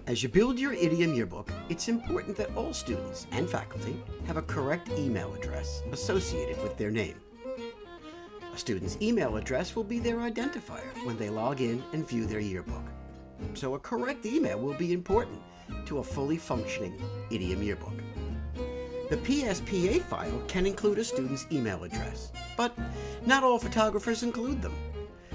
As you build your idiom yearbook, it's important that all students and faculty have a correct email address associated with their name. A student's email address will be their identifier when they log in and view their yearbook. So a correct email will be important to a fully functioning idiom yearbook. The PSPA file can include a student's email address, but not all photographers include them.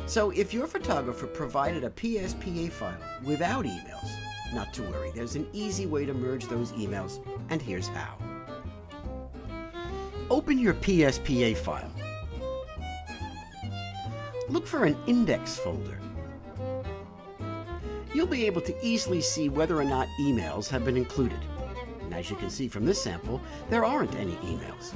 So if your photographer provided a PSPA file without emails, not to worry, there's an easy way to merge those emails, and here's how. Open your PSPA file. Look for an index folder. You'll be able to easily see whether or not emails have been included. And as you can see from this sample, there aren't any emails.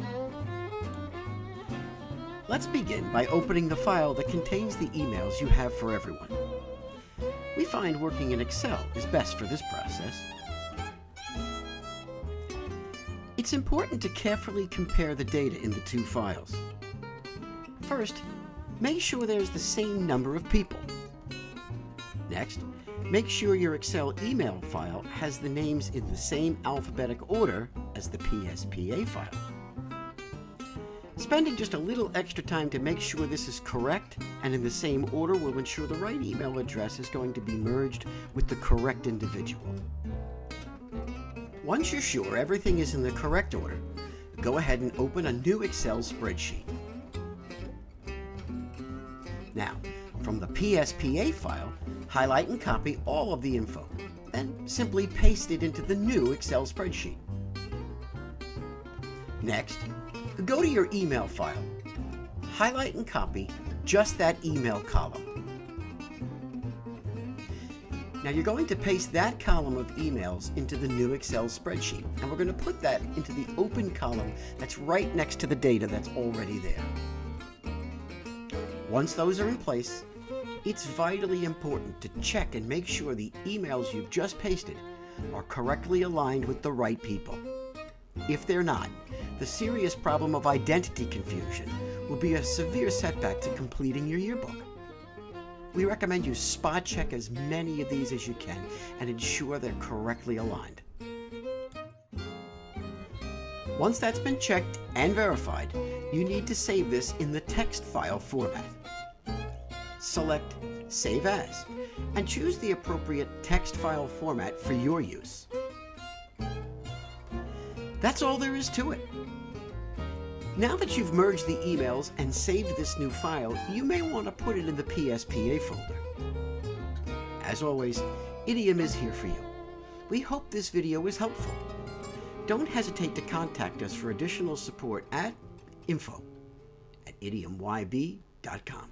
Let's begin by opening the file that contains the emails you have for everyone. We find working in Excel is best for this process. It's important to carefully compare the data in the two files. First, make sure there's the same number of people. Next, make sure your Excel email file has the names in the same alphabetic order as the PSPA file. Spending just a little extra time to make sure this is correct and in the same order will ensure the right email address is going to be merged with the correct individual. Once you're sure everything is in the correct order, go ahead and open a new Excel spreadsheet. Now, from the PSPA file, highlight and copy all of the info, then simply paste it into the new Excel spreadsheet. Next, go to your email file. Highlight and copy just that email column. Now you're going to paste that column of emails into the new Excel spreadsheet, and we're going to put that into the open column that's right next to the data that's already there. Once those are in place, it's vitally important to check and make sure the emails you've just pasted are correctly aligned with the right people. If they're not, the serious problem of identity confusion will be a severe setback to completing your yearbook. We recommend you spot check as many of these as you can and ensure they're correctly aligned. Once that's been checked and verified, you need to save this in the text file format. Select Save As and choose the appropriate text file format for your use. That's all there is to it. Now that you've merged the emails and saved this new file, you may want to put it in the PSPA folder. As always, Idiom is here for you. We hope this video was helpful. Don't hesitate to contact us for additional support at info@idiomyb.com.